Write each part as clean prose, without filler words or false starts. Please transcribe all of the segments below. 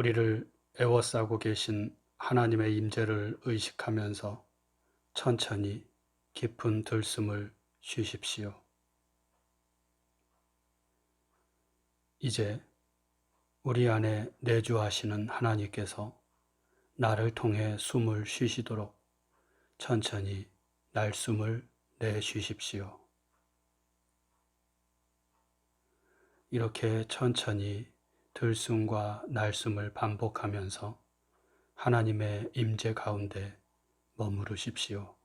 우리를 애워싸고 계신 하나님의 임재를 의식하면서 천천히 깊은 들숨을 쉬십시오. 이제 우리 안에 내주하시는 하나님께서 나를 통해 숨을 쉬시도록 천천히 날숨을 내쉬십시오. 이렇게 천천히 들숨과 날숨을 반복하면서 하나님의 임재 가운데 머무르십시오.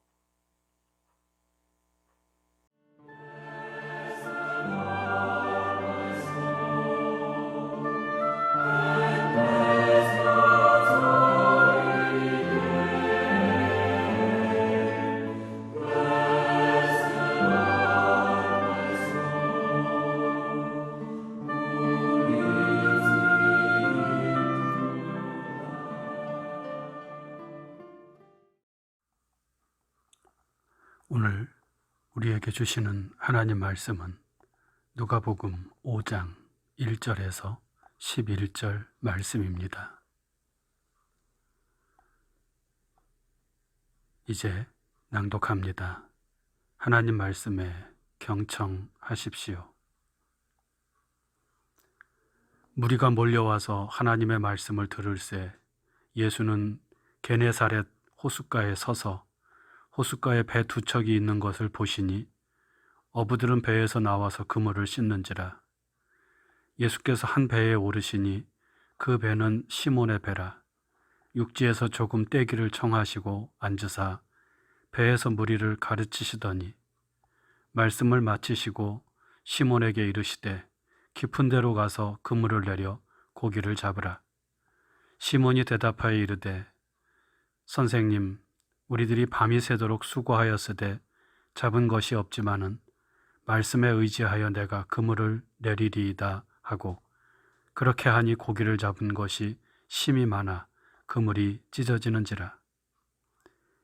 오늘 우리에게 주시는 하나님 말씀은 누가복음 5장 1절에서 11절 말씀입니다. 이제 낭독합니다. 하나님 말씀에 경청하십시오. 무리가 몰려와서 하나님의 말씀을 들을새 예수는 게네사렛 호숫가에 서서 호숫가에 배 두 척이 있는 것을 보시니 어부들은 배에서 나와서 그물을 씻는지라. 예수께서 한 배에 오르시니 그 배는 시몬의 배라. 육지에서 조금 떼기를 청하시고 앉으사 배에서 무리를 가르치시더니 말씀을 마치시고 시몬에게 이르시되 깊은 데로 가서 그물을 내려 고기를 잡으라. 시몬이 대답하여 이르되 선생님, 우리들이 밤이 새도록 수고하였으되 잡은 것이 없지만은 말씀에 의지하여 내가 그물을 내리리이다 하고 그렇게 하니 고기를 잡은 것이 심이 많아 그물이 찢어지는지라.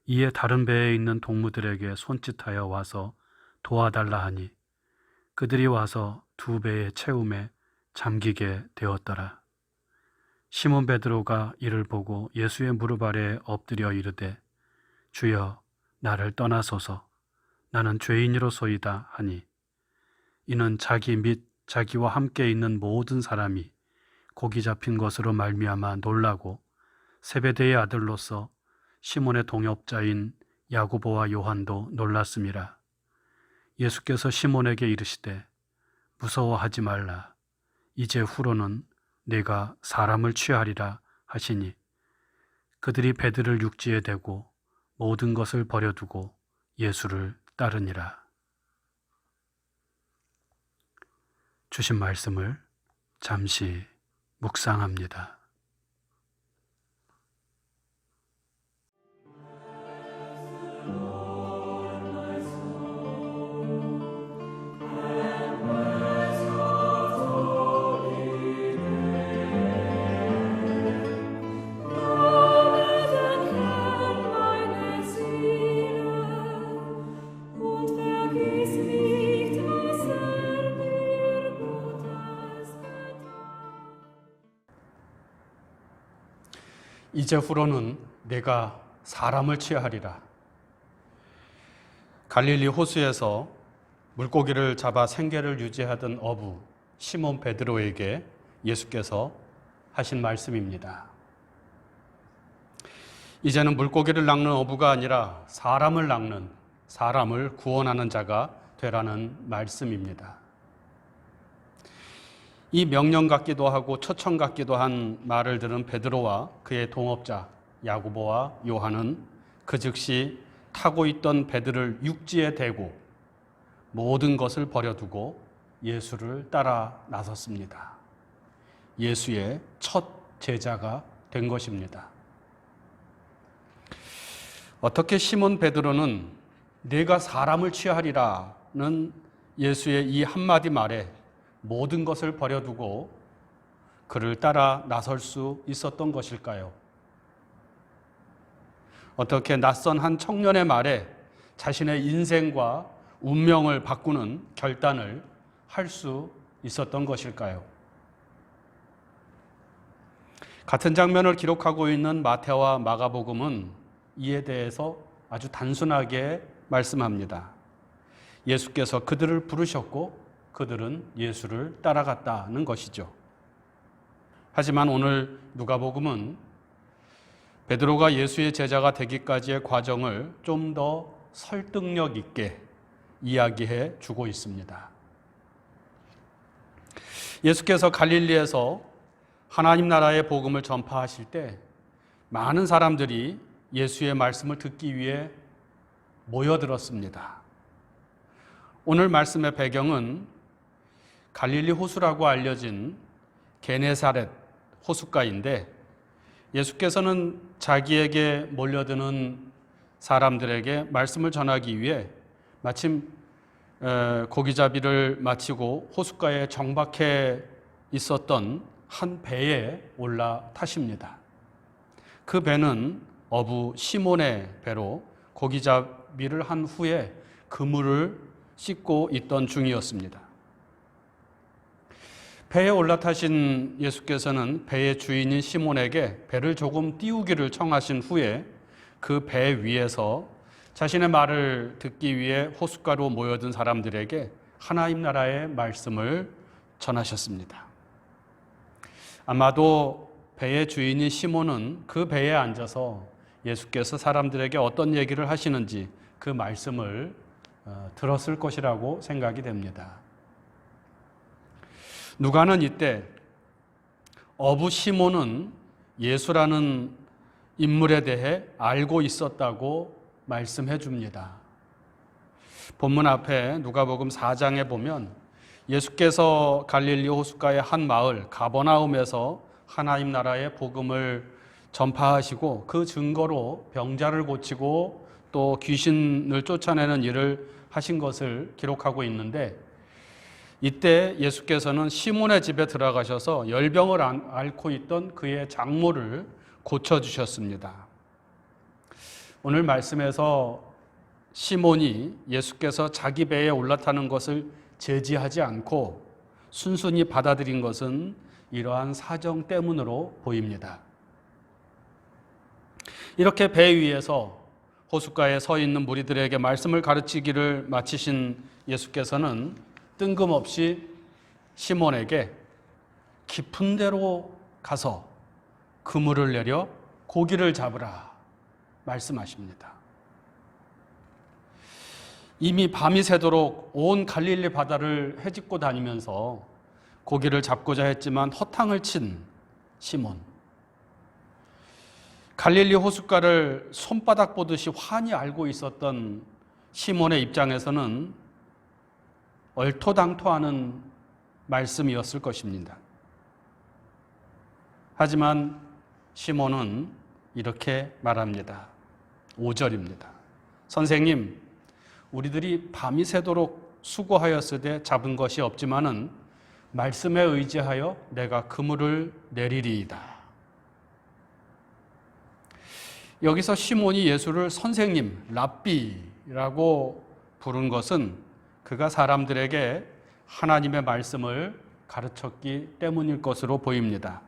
이에 다른 배에 있는 동무들에게 손짓하여 와서 도와달라 하니 그들이 와서 두 배의 채움에 잠기게 되었더라. 시몬 베드로가 이를 보고 예수의 무릎 아래에 엎드려 이르되 주여 나를 떠나소서 나는 죄인이로소이다 하니 이는 자기 및 자기와 함께 있는 모든 사람이 고기 잡힌 것으로 말미암아 놀라고 세베대의 아들로서 시몬의 동업자인 야고보와 요한도 놀랐음이라. 예수께서 시몬에게 이르시되 무서워하지 말라. 이제 후로는 네가 사람을 취하리라 하시니 그들이 배들을 육지에 대고 모든 것을 버려두고 예수를 따르니라. 주신 말씀을 잠시 묵상합니다. 이제 후로는 내가 사람을 취하리라. 갈릴리 호수에서 물고기를 잡아 생계를 유지하던 어부 시몬 베드로에게 예수께서 하신 말씀입니다. 이제는 물고기를 낚는 어부가 아니라 사람을 낚는, 사람을 구원하는 자가 되라는 말씀입니다. 이 명령 같기도 하고 초청 같기도 한 말을 들은 베드로와 그의 동업자 야고보와 요한은 그 즉시 타고 있던 배들을 육지에 대고 모든 것을 버려두고 예수를 따라 나섰습니다. 예수의 첫 제자가 된 것입니다. 어떻게 시몬 베드로는 내가 사람을 취하리라는 예수의 이 한마디 말에 모든 것을 버려두고 그를 따라 나설 수 있었던 것일까요? 어떻게 낯선 한 청년의 말에 자신의 인생과 운명을 바꾸는 결단을 할 수 있었던 것일까요? 같은 장면을 기록하고 있는 마태와 마가복음은 이에 대해서 아주 단순하게 말씀합니다. 예수께서 그들을 부르셨고 그들은 예수를 따라갔다는 것이죠. 하지만 오늘 누가복음은 베드로가 예수의 제자가 되기까지의 과정을 좀 더 설득력 있게 이야기해 주고 있습니다. 예수께서 갈릴리에서 하나님 나라의 복음을 전파하실 때 많은 사람들이 예수의 말씀을 듣기 위해 모여들었습니다. 오늘 말씀의 배경은 갈릴리 호수라고 알려진 게네사렛 호숫가인데 예수께서는 자기에게 몰려드는 사람들에게 말씀을 전하기 위해 마침 고기잡이를 마치고 호숫가에 정박해 있었던 한 배에 올라타십니다. 그 배는 어부 시몬의 배로 고기잡이를 한 후에 그물을 씻고 있던 중이었습니다. 배에 올라타신 예수께서는 배의 주인인 시몬에게 배를 조금 띄우기를 청하신 후에 그 배 위에서 자신의 말을 듣기 위해 호숫가로 모여든 사람들에게 하나님 나라의 말씀을 전하셨습니다. 아마도 배의 주인인 시몬은 그 배에 앉아서 예수께서 사람들에게 어떤 얘기를 하시는지 그 말씀을 들었을 것이라고 생각이 됩니다. 누가는 이때 어부 시몬은 예수라는 인물에 대해 알고 있었다고 말씀해 줍니다. 본문 앞에 누가복음 4장에 보면 예수께서 갈릴리 호숫가의 한 마을 가버나움에서 하나님 나라의 복음을 전파하시고 그 증거로 병자를 고치고 또 귀신을 쫓아내는 일을 하신 것을 기록하고 있는데 이때 예수께서는 시몬의 집에 들어가셔서 열병을 앓고 있던 그의 장모를 고쳐주셨습니다. 오늘 말씀에서 시몬이 예수께서 자기 배에 올라타는 것을 제지하지 않고 순순히 받아들인 것은 이러한 사정 때문으로 보입니다. 이렇게 배 위에서 호숫가에 서 있는 무리들에게 말씀을 가르치기를 마치신 예수께서는 뜬금없이 시몬에게 깊은 데로 가서 그물을 내려 고기를 잡으라 말씀하십니다. 이미 밤이 새도록 온 갈릴리 바다를 헤집고 다니면서 고기를 잡고자 했지만 허탕을 친 시몬. 갈릴리 호숫가를 손바닥 보듯이 환히 알고 있었던 시몬의 입장에서는 얼토당토하는 말씀이었을 것입니다. 하지만 시몬은 이렇게 말합니다. 5절입니다. 선생님, 우리들이 밤이 새도록 수고하였으되 잡은 것이 없지만은 말씀에 의지하여 내가 그물을 내리리이다. 여기서 시몬이 예수를 선생님, 랍비라고 부른 것은 그가 사람들에게 하나님의 말씀을 가르쳤기 때문일 것으로 보입니다.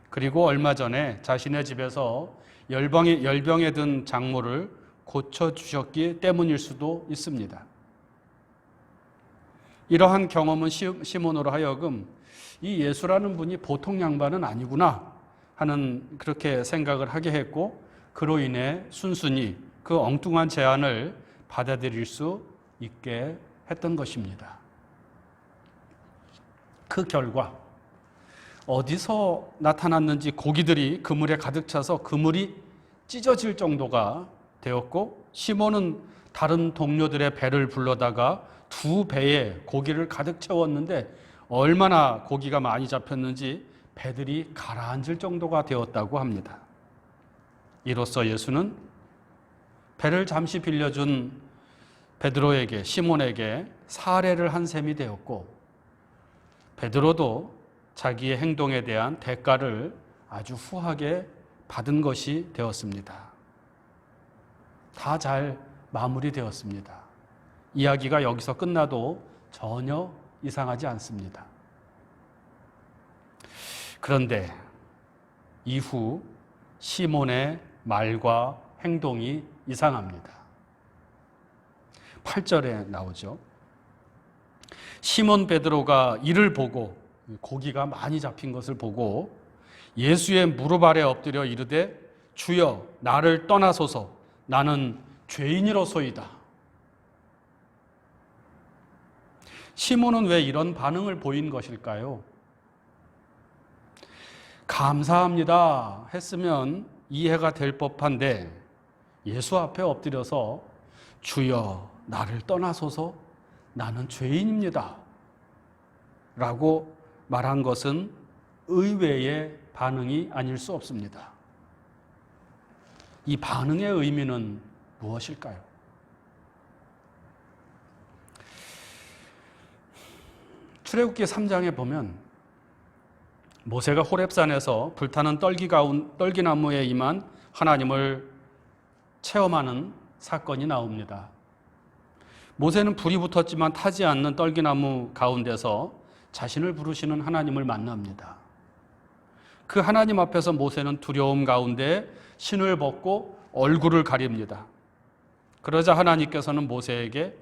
그리고 얼마 전에 자신의 집에서 열병에 든 장모를 고쳐주셨기 때문일 수도 있습니다. 이러한 경험은 시몬으로 하여금 이 예수라는 분이 보통 양반은 아니구나 하는 그렇게 생각을 하게 했고 그로 인해 순순히 그 엉뚱한 제안을 받아들일 수 있게 했던 것입니다. 그 결과 어디서 나타났는지 고기들이 그물에 가득 차서 그물이 찢어질 정도가 되었고 시몬은 다른 동료들의 배를 불러다가 두 배에 고기를 가득 채웠는데 얼마나 고기가 많이 잡혔는지 배들이 가라앉을 정도가 되었다고 합니다. 이로써 예수는 배를 잠시 빌려준 베드로에게 시몬에게 사례를 한 셈이 되었고 베드로도 자기의 행동에 대한 대가를 아주 후하게 받은 것이 되었습니다. 다 잘 마무리되었습니다. 이야기가 여기서 끝나도 전혀 이상하지 않습니다. 그런데 이후 시몬의 말과 행동이 이상합니다. 8절에 나오죠. 시몬 베드로가 이를 보고, 고기가 많이 잡힌 것을 보고 예수의 무릎 아래 엎드려 이르되 주여 나를 떠나소서 나는 죄인이로소이다. 시몬은 왜 이런 반응을 보인 것일까요? 감사합니다 했으면 이해가 될 법한데 예수 앞에 엎드려서 주여 나를 떠나소서 나는 죄인입니다 라고 말한 것은 의외의 반응이 아닐 수 없습니다. 이 반응의 의미는 무엇일까요? 출애굽기 3장에 보면 모세가 호렙산에서 불타는 떨기나무에 임한 하나님을 체험하는 사건이 나옵니다. 모세는 불이 붙었지만 타지 않는 떨기나무 가운데서 자신을 부르시는 하나님을 만납니다. 그 하나님 앞에서 모세는 두려움 가운데 신을 벗고 얼굴을 가립니다. 그러자 하나님께서는 모세에게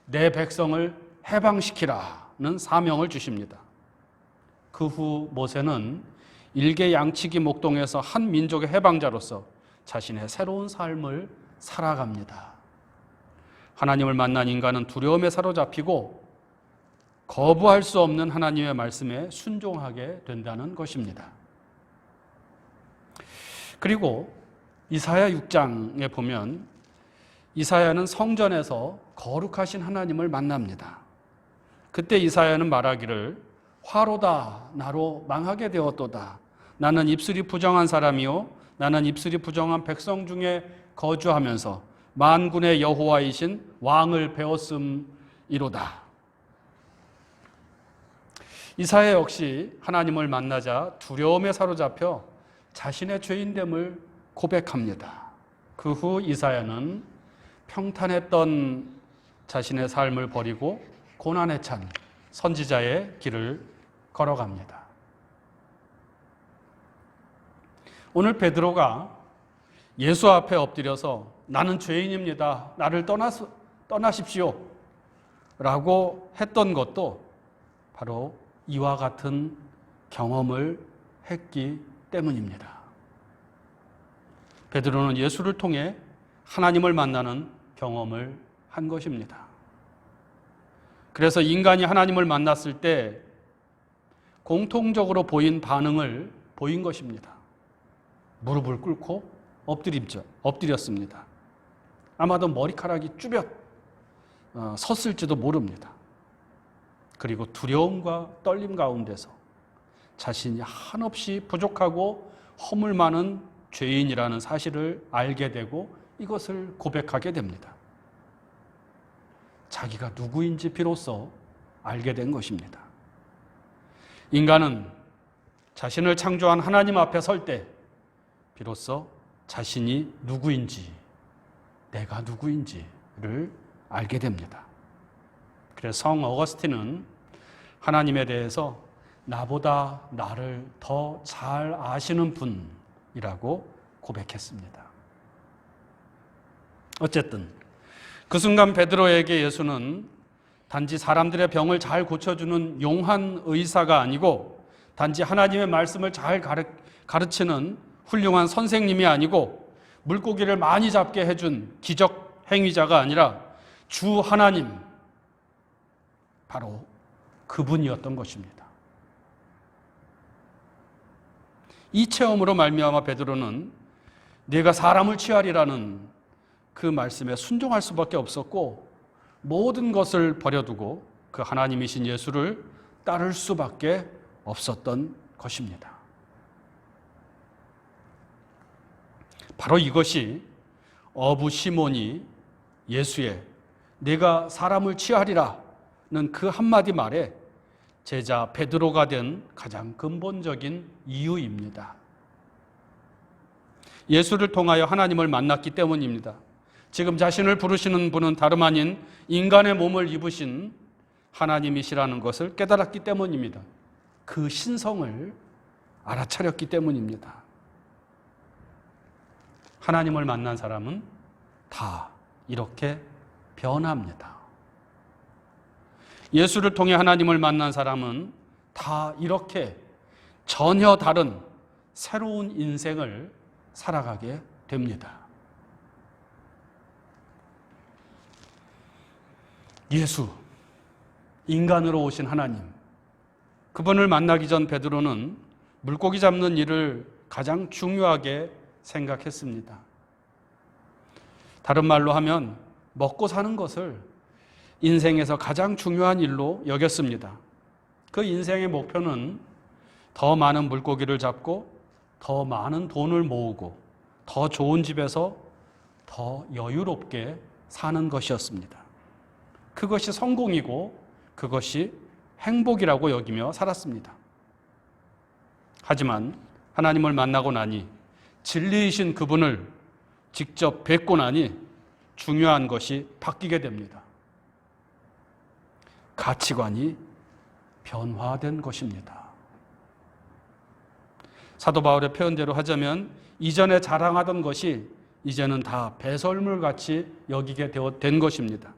내 백성을 해방시키라는 사명을 주십니다. 그 후 모세는 일개 양치기 목동에서 한 민족의 해방자로서 자신의 새로운 삶을 살아갑니다. 하나님을 만난 인간은 두려움에 사로잡히고 거부할 수 없는 하나님의 말씀에 순종하게 된다는 것입니다. 그리고 이사야 6장에 보면 이사야는 성전에서 거룩하신 하나님을 만납니다. 그때 이사야는 말하기를 화로다 나로 망하게 되었도다. 나는 입술이 부정한 사람이요 나는 입술이 부정한 백성 중에 거주하면서 만군의 여호와이신 왕을 배웠음이로다. 이사야 역시 하나님을 만나자 두려움에 사로잡혀 자신의 죄인됨을 고백합니다. 그 후 이사야는 평탄했던 자신의 삶을 버리고 고난에 찬 선지자의 길을 걸어갑니다. 오늘 베드로가 예수 앞에 엎드려서 나는 죄인입니다. 나를 떠나십시오. 라고 했던 것도 바로 이와 같은 경험을 했기 때문입니다. 베드로는 예수를 통해 하나님을 만나는 경험을 한 것입니다. 그래서 인간이 하나님을 만났을 때 공통적으로 보인 반응을 보인 것입니다. 무릎을 꿇고 엎드렸습니다. 아마도 머리카락이 쭈뼛 섰을지도 모릅니다. 그리고 두려움과 떨림 가운데서 자신이 한없이 부족하고 허물 많은 죄인이라는 사실을 알게 되고 이것을 고백하게 됩니다. 자기가 누구인지 비로소 알게 된 것입니다. 인간은 자신을 창조한 하나님 앞에 설 때 비로소 자신이 누구인지, 내가 누구인지를 알게 됩니다. 그래서 성 어거스틴은 하나님에 대해서 나보다 나를 더 잘 아시는 분이라고 고백했습니다. 어쨌든 그 순간 베드로에게 예수는 단지 사람들의 병을 잘 고쳐주는 용한 의사가 아니고 단지 하나님의 말씀을 잘 가르치는 훌륭한 선생님이 아니고 물고기를 많이 잡게 해준 기적 행위자가 아니라 주 하나님, 바로 그분이었던 것입니다. 이 체험으로 말미암아 베드로는 네가 사람을 취하리라는 그 말씀에 순종할 수밖에 없었고 모든 것을 버려두고 그 하나님이신 예수를 따를 수밖에 없었던 것입니다. 바로 이것이 어부 시몬이 예수의 네가 사람을 취하리라는 그 한마디 말에 제자 베드로가 된 가장 근본적인 이유입니다. 예수를 통하여 하나님을 만났기 때문입니다. 지금 자신을 부르시는 분은 다름 아닌 인간의 몸을 입으신 하나님이시라는 것을 깨달았기 때문입니다. 그 신성을 알아차렸기 때문입니다. 하나님을 만난 사람은 다 이렇게 변합니다. 예수를 통해 하나님을 만난 사람은 다 이렇게 전혀 다른 새로운 인생을 살아가게 됩니다. 예수, 인간으로 오신 하나님, 그분을 만나기 전 베드로는 물고기 잡는 일을 가장 중요하게 생각했습니다. 다른 말로 하면 먹고 사는 것을 인생에서 가장 중요한 일로 여겼습니다. 그 인생의 목표는 더 많은 물고기를 잡고 더 많은 돈을 모으고 더 좋은 집에서 더 여유롭게 사는 것이었습니다. 그것이 성공이고 그것이 행복이라고 여기며 살았습니다. 하지만 하나님을 만나고 나니, 진리이신 그분을 직접 뵙고 나니 중요한 것이 바뀌게 됩니다. 가치관이 변화된 것입니다. 사도 바울의 표현대로 하자면 이전에 자랑하던 것이 이제는 다 배설물같이 여기게 된 것입니다.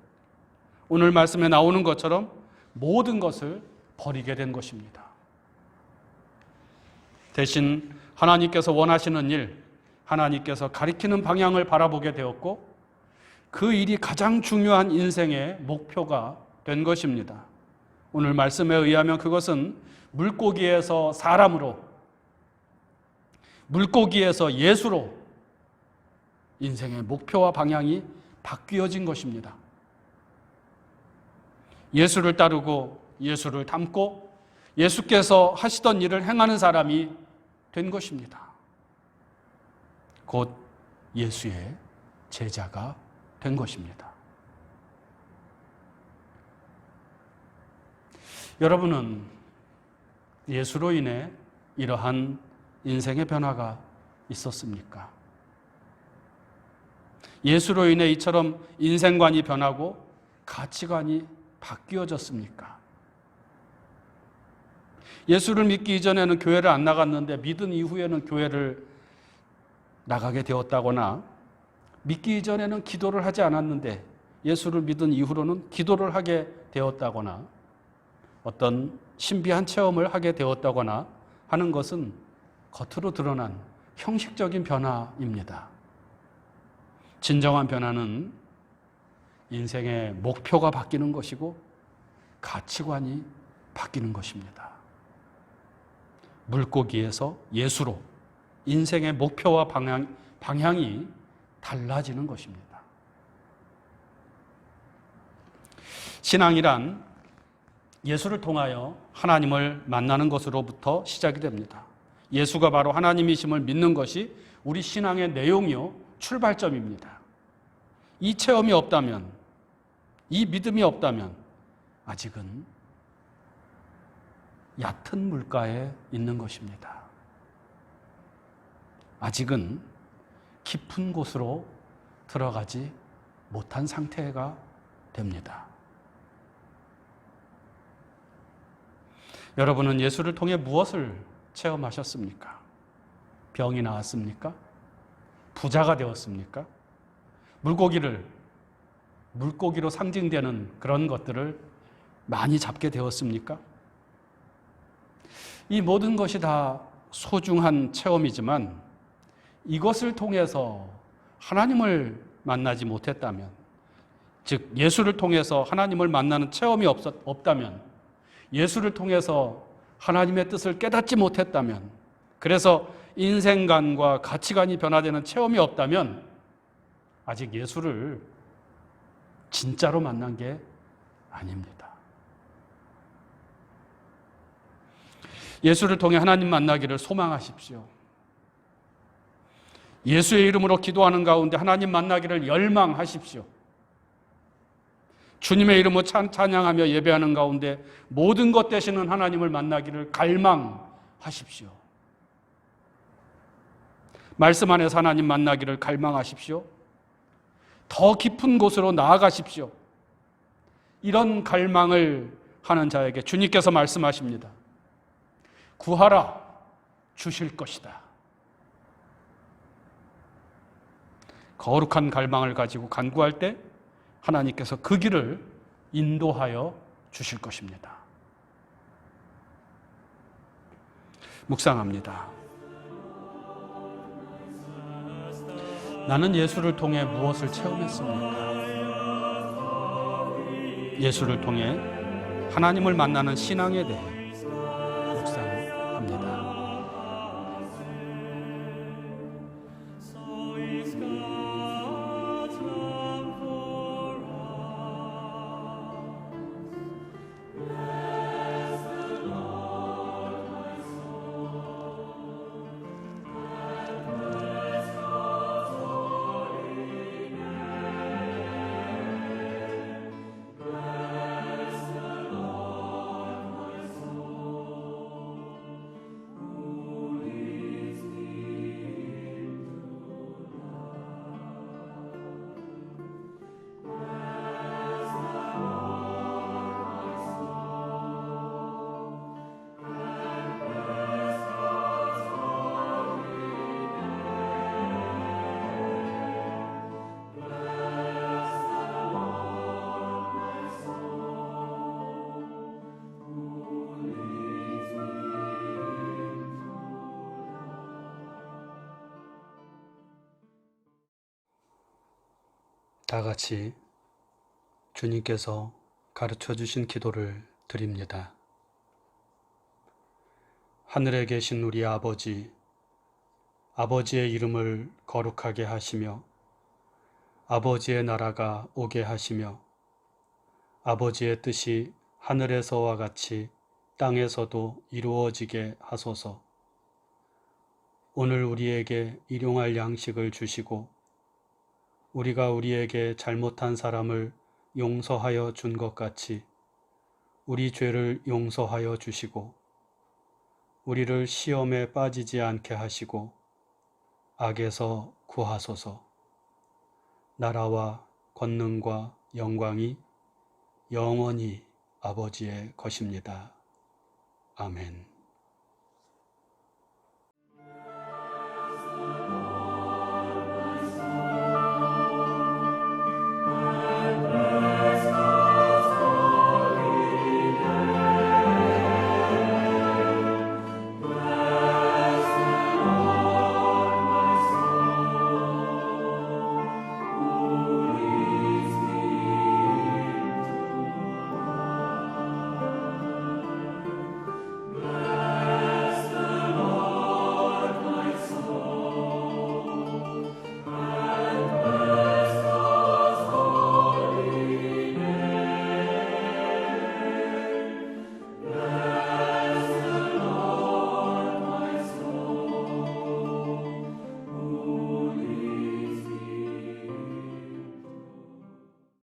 오늘 말씀에 나오는 것처럼 모든 것을 버리게 된 것입니다. 대신 하나님께서 원하시는 일, 하나님께서 가리키는 방향을 바라보게 되었고 그 일이 가장 중요한 인생의 목표가 된 것입니다. 오늘 말씀에 의하면 그것은 물고기에서 사람으로, 물고기에서 예수로 인생의 목표와 방향이 바뀌어진 것입니다. 예수를 따르고 예수를 닮고 예수께서 하시던 일을 행하는 사람이 된 것입니다. 곧 예수의 제자가 된 것입니다. 여러분은 예수로 인해 이러한 인생의 변화가 있었습니까? 예수로 인해 이처럼 인생관이 변하고 가치관이 바뀌어졌습니까? 예수를 믿기 이전에는 교회를 안 나갔는데 믿은 이후에는 교회를 나가게 되었다거나, 믿기 이전에는 기도를 하지 않았는데 예수를 믿은 이후로는 기도를 하게 되었다거나, 어떤 신비한 체험을 하게 되었다거나 하는 것은 겉으로 드러난 형식적인 변화입니다. 진정한 변화는 인생의 목표가 바뀌는 것이고 가치관이 바뀌는 것입니다. 물고기에서 예수로 인생의 목표와 방향이 달라지는 것입니다. 신앙이란 예수를 통하여 하나님을 만나는 것으로부터 시작이 됩니다. 예수가 바로 하나님이심을 믿는 것이 우리 신앙의 내용이요 출발점입니다. 이 체험이 없다면, 이 믿음이 없다면 아직은 얕은 물가에 있는 것입니다. 아직은 깊은 곳으로 들어가지 못한 상태가 됩니다. 여러분은 예수를 통해 무엇을 체험하셨습니까? 병이 나았습니까? 부자가 되었습니까? 물고기로 상징되는 그런 것들을 많이 잡게 되었습니까? 이 모든 것이 다 소중한 체험이지만 이것을 통해서 하나님을 만나지 못했다면, 즉 예수를 통해서 하나님을 만나는 체험이 없다면, 예수를 통해서 하나님의 뜻을 깨닫지 못했다면, 그래서 인생관과 가치관이 변화되는 체험이 없다면 아직 예수를 진짜로 만난 게 아닙니다. 예수를 통해 하나님 만나기를 소망하십시오. 예수의 이름으로 기도하는 가운데 하나님 만나기를 열망하십시오. 주님의 이름으로 찬양하며 예배하는 가운데 모든 것 되시는 하나님을 만나기를 갈망하십시오. 말씀 안에서 하나님 만나기를 갈망하십시오. 더 깊은 곳으로 나아가십시오. 이런 갈망을 하는 자에게 주님께서 말씀하십니다. 구하라, 주실 것이다. 거룩한 갈망을 가지고 간구할 때 하나님께서 그 길을 인도하여 주실 것입니다. 묵상합니다. 나는 예수를 통해 무엇을 체험했습니까? 예수를 통해 하나님을 만나는 신앙에 대해 묵상합니다. 다 같이 주님께서 가르쳐 주신 기도를 드립니다. 하늘에 계신 우리 아버지, 아버지의 이름을 거룩하게 하시며 아버지의 나라가 오게 하시며 아버지의 뜻이 하늘에서와 같이 땅에서도 이루어지게 하소서. 오늘 우리에게 일용할 양식을 주시고 우리가 우리에게 잘못한 사람을 용서하여 준 것 같이 우리 죄를 용서하여 주시고 우리를 시험에 빠지지 않게 하시고 악에서 구하소서. 나라와 권능과 영광이 영원히 아버지의 것입니다. 아멘.